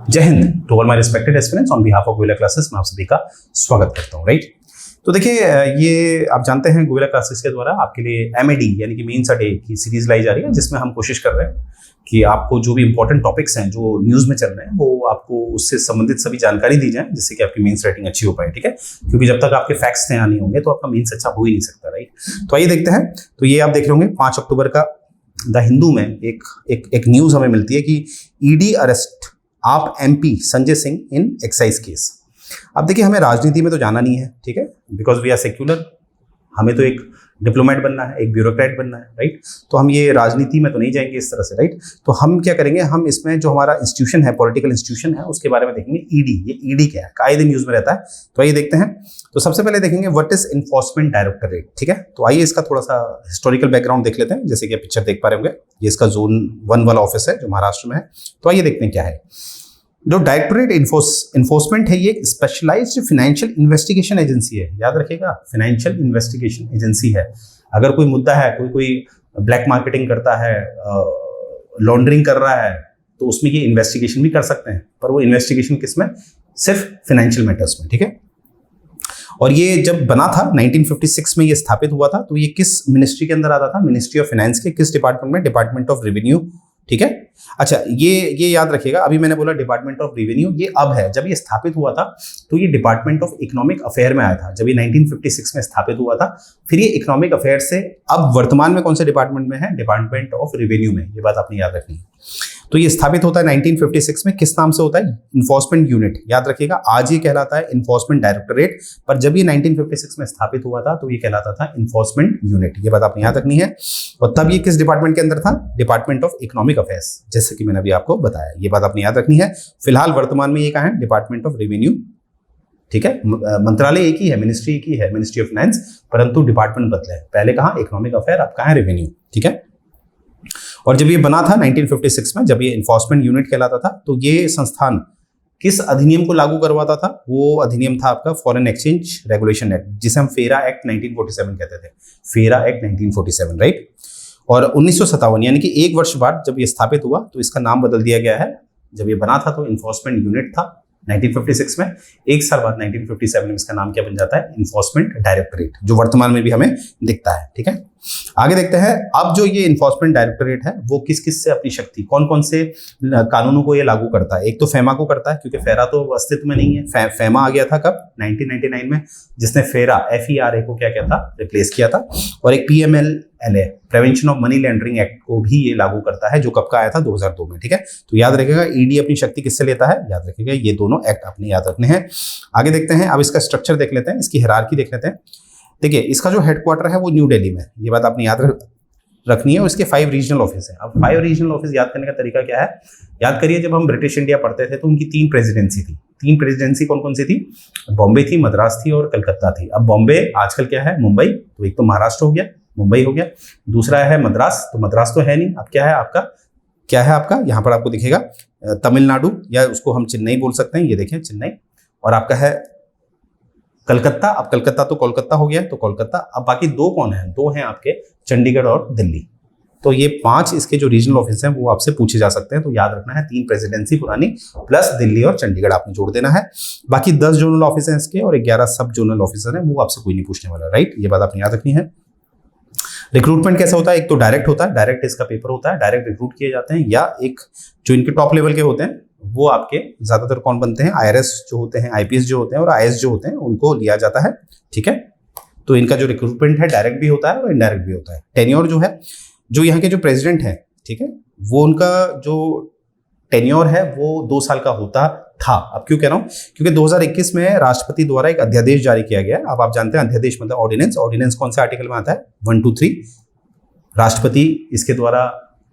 जय हिंद to all my respected aspirants on behalf of Govila classes में आप सभी का स्वागत करता हूं। राइट, तो देखिए ये आप जानते हैं गोविला क्लासेस के द्वारा आपके लिए एमएडी यानी कि मेंस डे की सीरीज लाई जा रही है, जिसमें हम कोशिश कर रहे हैं कि आपको जो भी इंपॉर्टेंट टॉपिक्स हैं जो न्यूज़ में चल रहे हैं वो आपको उससे संबंधित सभी जानकारी दी जाए, जिससे कि आपकी मेंस राइटिंग अच्छी हो पाए। ठीक है, क्योंकि जब तक आपके फैक्ट्स तैयार नहीं होंगे तो आपका मेंस अच्छा हो ही नहीं सकता। राइट, तो आइए देखते हैं। तो ये आप देख रहे होंगे 5 अक्टूबर का द हिंदू में एक न्यूज़ हमें मिलती है कि ईडी अरेस्ट आप एमपी संजय सिंह इन एक्साइज केस। अब देखिए हमें राजनीति में तो जाना नहीं है, ठीक है, बिकॉज वी आर सेक्युलर। हमें तो एक डिप्लोमेट बनना है, एक ब्यूरोक्रेट बनना है। राइट, तो हम ये राजनीति में तो नहीं जाएंगे इस तरह से। राइट, तो हम क्या करेंगे, हम इसमें जो हमारा इंस्टीट्यूशन है, पॉलिटिकल इंस्टीट्यूशन है, उसके बारे में देखेंगे। ईडी, ये ईडी क्या है, काये दिन न्यूज में रहता है। तो आइए देखते हैं। तो सबसे पहले देखेंगे व्हाट इज इन्फोर्समेंट डायरेक्टरेट। ठीक है, तो आइए इसका थोड़ा सा हिस्टोरिकल बैकग्राउंड देख लेते हैं। जैसे कि आप पिक्चर देख पा रहे होंगे, ये इसका जोन 1 वाला ऑफिस है जो महाराष्ट्र में है। तो आइए देखते हैं क्या है। जो डायरेक्टरेट इन्फोर्समेंट है, ये एक स्पेशलाइज्ड फाइनेंशियल इन्वेस्टिगेशन एजेंसी है। याद रखिएगा, फाइनेंशियल इन्वेस्टिगेशन एजेंसी है। अगर कोई मुद्दा है, कोई ब्लैक मार्केटिंग करता है, लॉन्ड्रिंग कर रहा है, तो उसमें ये इन्वेस्टिगेशन भी कर सकते हैं। पर वो इन्वेस्टिगेशन किसमें? सिर्फ फाइनेंशियल मैटर्स में। ठीक है, और ये जब बना था 1956 में ये स्थापित हुआ था। तो ये किस मिनिस्ट्री के अंदर आता था? मिनिस्ट्री ऑफ फाइनेंस के किस डिपार्टमेंट में? Department of revenue. ठीक है, अच्छा ये याद रखिएगा। अभी मैंने बोला डिपार्टमेंट ऑफ रेवेन्यू, ये अब है। जब ये स्थापित हुआ था तो ये डिपार्टमेंट ऑफ इकोनॉमिक अफेयर में आया था। जब ये 1956 में स्थापित हुआ था, फिर ये इकोनॉमिक अफेयर से अब वर्तमान में कौन से डिपार्टमेंट में है? डिपार्टमेंट ऑफ रेवेन्यू में। ये बात आपने याद रखनी है। तो ये स्थापित होता है 1956 में। किस नाम से होता है? Enforcement unit. याद रखिएगा, आज ये कहलाता है इन्फोर्समेंट डायरेक्टरेट, पर जब ये 1956 में स्थापित हुआ था तो ये कहलाता था इन्फोर्समेंट यूनिट। ये बात आपने याद रखनी है। और तब ये किस डिपार्टमेंट के अंदर था? डिपार्टमेंट ऑफ इकोनॉमिक अफेयर्स, जैसे कि मैंने अभी आपको बताया। ये बात आपने याद रखनी है। फिलहाल वर्तमान में ये कहाँ है? Department of revenue. ठीक है, मंत्रालय एक ही है, मिनिस्ट्री एक ही है, मिनिस्ट्री ऑफ फाइनेंस, परंतु डिपार्टमेंट बदले हैं। पहले कहाँ? इकोनॉमिक अफेयर, अब कहाँ है? रेवेन्यू। ठीक है, और जब ये बना था 1956 में, जब ये इन्फोर्समेंट यूनिट कहलाता था, तो ये संस्थान किस अधिनियम को लागू करवाता था? वो अधिनियम था आपका फॉरेन एक्सचेंज रेगुलेशन एक्ट, जिसे हम फेरा एक्ट 1947 कहते थे। फेरा एक्ट 1947। राइट, और 1957 यानी कि 1 वर्ष बाद जब ये स्थापित हुआ तो इसका नाम बदल दिया गया है। जब ये बना था तो इन्फोर्समेंट यूनिट था 1956 में। 1 साल बाद 1957 में इसका नाम क्या बन जाता है? इन्फोर्समेंट डायरेक्टरेट, जो वर्तमान में भी हमें दिखता है। ठीक है, आगे देखते हैं। अब जो ये इन्फोर्समेंट डायरेक्टरेट है वो किस किस से अपनी शक्ति, कौन कौन से कानूनों को ये लागू करता है? एक तो फेमा को करता है, क्योंकि फेरा तो अस्तित्व में नहीं है। फेमा आ गया था कब? 1999 में, जिसने फेरा FERA को क्या किया था? रिप्लेस किया था। और एक PMLLA, prevention of money laundering act को भी ये लागू करता है, जो कब का आया था? 2002 में। ठीक है, तो याद रखिएगा ईडी अपनी शक्ति किससे लेता है? याद रखिएगा, ये दोनों एक्ट अपने याद रखने हैं। आगे देखते हैं। अब इसका स्ट्रक्चर देख लेते हैं, इसकी हायरार्की देख लेते हैं। देखिए, इसका जो हेडक्वार्टर है वो न्यू दिल्ली में। ये बात आपने याद रखनी है। और इसके 5 रीजनल ऑफिस है। अब 5 रीजनल ऑफिस याद करने का तरीका क्या है? याद करिए, जब हम ब्रिटिश इंडिया पढ़ते थे तो उनकी 3 प्रेसिडेंसी थी। 3 प्रेसिडेंसी कौन कौन सी थी? बॉम्बे थी, मद्रास थी और कलकत्ता थी। अब बॉम्बे आजकल क्या है? मुंबई। तो एक तो महाराष्ट्र हो गया, मुंबई हो गया। दूसरा है मद्रास, तो मद्रास तो है नहीं। अब क्या है आपका? क्या है आपका? यहाँ पर आपको दिखेगा तमिलनाडु, या उसको हम चेन्नई बोल सकते हैं। ये देखें, चेन्नई। और आपका है कलकत्ता। अब कलकत्ता तो कोलकाता हो गया, तो कोलकाता। अब बाकी 2 कौन है? 2 हैं आपके, चंडीगढ़ और दिल्ली। तो ये 5 इसके जो रीजनल ऑफिस हैं वो आपसे पूछे जा सकते हैं। तो याद रखना है 3 प्रेसिडेंसी पुरानी प्लस दिल्ली और चंडीगढ़ आपने जोड़ देना है। बाकी 10 जोनल ऑफिस हैं इसके और 11 सब जोनल ऑफिसर हैं, वो आपसे कोई नहीं पूछने वाला। राइट, ये बात आपने याद रखनी है। रिक्रूटमेंट कैसा होता है? एक तो डायरेक्ट होता है, डायरेक्ट इसका पेपर होता है, डायरेक्ट रिक्रूट किए जाते हैं। या एक जो इनके टॉप लेवल के होते हैं वो आपके ज्यादातर कौन बनते हैं? IRS जो होते हैं, IPS जो होते हैं और IS जो होते हैं, उनको लिया जाता है। ठीक है, तो इनका जो रिक्रूटमेंट है डायरेक्ट भी होता है और इनडायरेक्ट भी होता है। टेन्योर जो है, जो यहाँ के जो प्रेसिडेंट हैं, ठीक है, वो उनका जो टेन्योर है वो 2 साल का होता था। अब क्यों कह रहा हूँ? क्योंकि 2021 में राष्ट्रपति द्वारा एक अध्यादेश जारी किया गया है। अब आप जानते हैं अध्यादेश मतलब ऑर्डिनेंस। ऑर्डिनेंस कौन से आर्टिकल में आता है? 1, 2, 3। राष्ट्रपति इसके द्वारा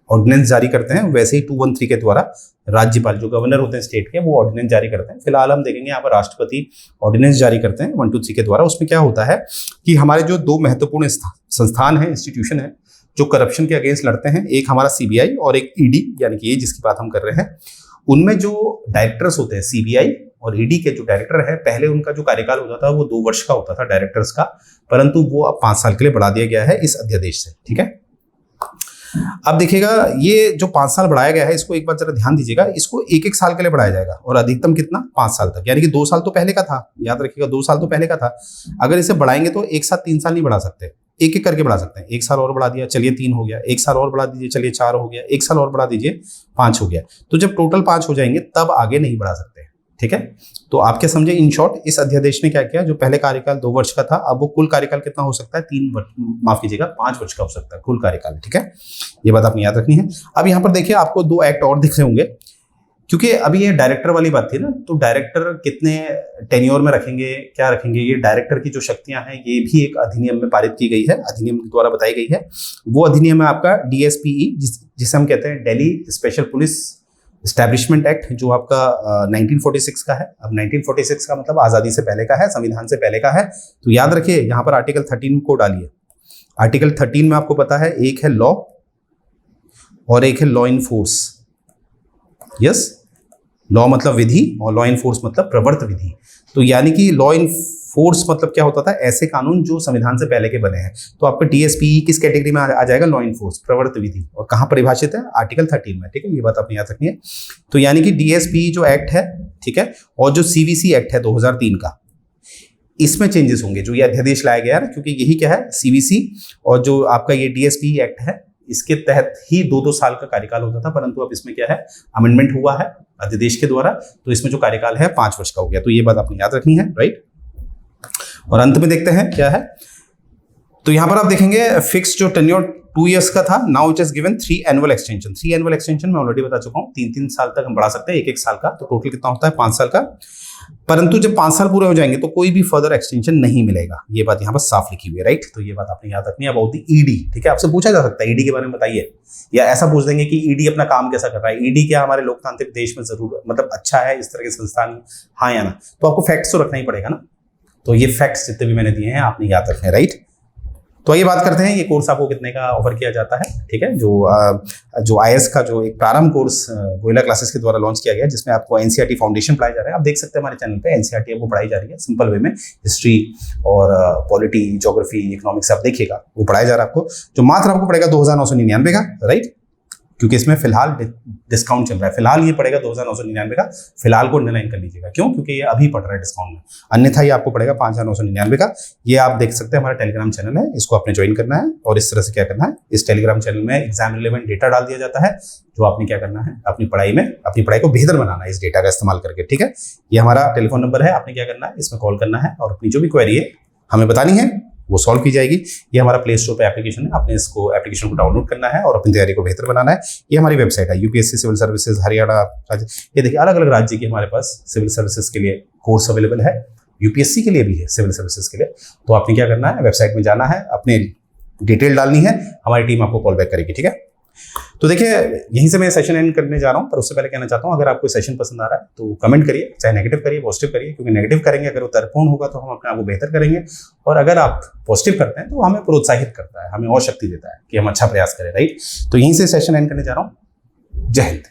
ऑर्डिनेंस जारी करते हैं। वैसे ही 213 के द्वारा राज्यपाल जो गवर्नर होते हैं स्टेट के, वो ऑर्डिनेंस जारी करते हैं। फिलहाल हम देखेंगे यहाँ पर राष्ट्रपति ऑर्डिनेंस जारी करते हैं 1, 2, 3 के द्वारा। उसमें क्या होता है कि हमारे जो 2 महत्वपूर्ण संस्थान हैं, इंस्टीट्यूशन है, जो करप्शन के अगेंस्ट लड़ते हैं, एक हमारा CBI और एक ED, यानी कि ये जिसकी बात हम कर रहे हैं, उनमें जो डायरेक्टर्स होते हैं CBI और ED के जो डायरेक्टर है, पहले उनका जो कार्यकाल होता था वो 2 वर्ष का होता था डायरेक्टर्स का, परंतु वो अब 5 साल के लिए बढ़ा दिया गया है इस अध्यादेश से। ठीक है, अब देखिएगा ये जो 5 साल बढ़ाया गया है, इसको एक बार जरा ध्यान दीजिएगा, इसको 1-1 साल के लिए बढ़ाया जाएगा और अधिकतम कितना 5 साल तक, यानी कि 2 साल तो पहले का था, याद रखिएगा 2 साल तो पहले का था। अगर इसे बढ़ाएंगे तो 1 साल 3 साल नहीं बढ़ा सकते, एक एक करके बढ़ा सकते हैं। 1 साल और बढ़ा दिया, चलिए 3 हो गया, 1 साल और बढ़ा दीजिए, चलिए 4 हो गया, 1 साल और बढ़ा दीजिए 5 हो गया। तो जब टोटल 5 हो जाएंगे तब आगे नहीं बढ़ा सकते, ठीक है। तो आप क्या समझे, इन शॉर्ट इस अध्यादेश ने क्या किया, जो पहले कार्यकाल 2 वर्ष का था, अब वो कुल कार्यकाल कितना हो सकता है, 5 वर्ष का हो सकता है कुल कार्यकाल, ठीक है। ये बात आपने याद रखनी है। अब यहाँ पर देखिए आपको 2 एक्ट और दिख रहे होंगे, क्योंकि अभी ये डायरेक्टर वाली बात थी ना, तो डायरेक्टर कितने टेन्योर में रखेंगे, क्या रखेंगे, ये डायरेक्टर की जो शक्तियां हैं ये भी एक अधिनियम में पारित की गई है, अधिनियम द्वारा बताई गई है। वो अधिनियम है आपका DSPE, जिसे हम कहते हैं Delhi special police establishment act, जो आपका 1946 का है। अब 1946 का मतलब आज़ादी से पहले का है, संविधान से पहले का है। तो याद रखिए यहाँ पर आर्टिकल 13 को डालिए। आर्टिकल 13 में आपको पता है एक है लॉ और एक है law in force. Yes, law मतलब विधि और लॉ इन फोर्स मतलब प्रवर्त विधि। तो यानी कि लॉ इन फोर्स मतलब क्या होता था, ऐसे कानून जो संविधान से पहले के बने हैं। तो आपका DSPE किस कैटेगरी में आ जाएगा, लॉ इन फोर्स, प्रवर्त विधि। और कहाँ परिभाषित है, आर्टिकल 13 में, ठीक है। ये बात आपने याद रखनी है। तो यानी कि DSPE जो एक्ट है, ठीक है, और जो CVC एक्ट है 2003 का, इसमें चेंजेस होंगे, जो ये अध्यादेश लाया गया है, क्योंकि यही क्या है, CVC और जो आपका ये DSPE एक्ट है, इसके तहत ही 2-2 साल का कार्यकाल होता था, परंतु अब इसमें क्या है, अमेंडमेंट हुआ है अध्यादेश के द्वारा, तो इसमें जो कार्यकाल है 5 वर्ष का हो गया। तो ये बात आपने याद रखनी है, राइट। और अंत में देखते हैं क्या है। तो यहां पर आप देखेंगे फिक्स जो टेन्योर 2 इयर्स का था, now it is given 3 annual extension. 3 annual extension मैं ऑलरेडी बता चुका हूं, 3-3 साल तक हम बढ़ा सकते हैं, 1-1 साल का, तो टोटल कितना होता है 5 साल का। परंतु जब 5 साल पूरे हो जाएंगे तो कोई भी फर्दर एक्सटेंशन नहीं मिलेगा, ये बात यहाँ पर साफ लिखी हुई है, राइट। तो ये बात आपने याद रखनी है। अबाउट द ED, ठीक है, आपसे पूछा जा सकता है ED के बारे में बताइए, या ऐसा पूछ देंगे कि ED अपना काम कैसा कर रहा है, ED क्या हमारे लोकतांत्रिक देश में जरूर मतलब अच्छा है इस तरह के संस्थान, हाँ या ना। तो आपको फैक्ट्स तो रखना ही पड़ेगा ना। तो ये फैक्ट्स जितने भी मैंने दिए हैं आपने याद रखने हैं, राइट। तो ये बात करते हैं, ये कोर्स आपको कितने का ऑफर किया जाता है, ठीक है। जो IAS का जो एक प्रारंभ कोर्स गोयला क्लासेस के द्वारा लॉन्च किया गया, जिसमें आपको NCERT फाउंडेशन पढ़ाया जा रहा है। आप देख सकते हैं हमारे चैनल पे NCERT आपको पढ़ाई जा रही है सिंपल वे में, हिस्ट्री और पॉलिटी, ज्योग्राफी, इकोनॉमिक्स आप देखिएगा, वो पढ़ाया जा रहा है आपको, जो मात्र आपको पड़ेगा 2999 का, राइट। क्योंकि इसमें फिलहाल डिस्काउंट चल रहा है, फिलहाल ये पड़ेगा 2999 का, फिलहाल को अंडरलाइन कर लीजिएगा, क्यों, क्योंकि ये अभी पड़ रहा है डिस्काउंट में, अन्यथा ये आपको पड़ेगा 5999 का। ये आप देख सकते हैं हमारा टेलीग्राम चैनल है, इसको आपने ज्वाइन करना है। और इस तरह से क्या करना है, इस टेलीग्राम चैनल में एग्जाम रिलेवेंट डेटा डाल दिया जाता है, जो आपने क्या करना है, अपनी पढ़ाई को बेहतर बनाना है इस डेटा का इस्तेमाल करके, ठीक है। ये हमारा टेलीफोन नंबर है, आपने क्या करना है, इसमें कॉल करना है और अपनी जो भी क्वेरी है हमें बतानी है, वो सॉल्व की जाएगी। ये हमारा प्ले स्टोर पे एप्लीकेशन है, आपने इसको एप्लीकेशन को डाउनलोड करना है और अपनी तैयारी को बेहतर बनाना है। ये हमारी वेबसाइट है, UPSC सिविल सर्विसेज हरियाणा राज्य, ये देखिए अलग अलग राज्य की हमारे पास सिविल सर्विसेज के लिए कोर्स अवेलेबल है, UPSC के लिए भी है सिविल सर्विसेज के लिए। तो आपने क्या करना है, वेबसाइट में जाना है, अपने डिटेल डालनी है, हमारी टीम आपको कॉल बैक करेगी, ठीक है। तो देखिए यहीं से मैं सेशन एंड करने जा रहा हूं, पर उससे पहले कहना चाहता हूं, अगर आपको सेशन पसंद आ रहा है तो कमेंट करिए, चाहे नेगेटिव करिए पॉजिटिव करिए, क्योंकि नेगेटिव करेंगे अगर वो तर्कपूर्ण होगा तो हम अपने आप को बेहतर करेंगे, और अगर आप पॉजिटिव करते हैं तो हमें प्रोत्साहित करता है, हमें और शक्ति देता है कि हम अच्छा प्रयास करें, राइट। तो यहीं से सेशन एंड करने जा रहा हूँ। जय हिंद।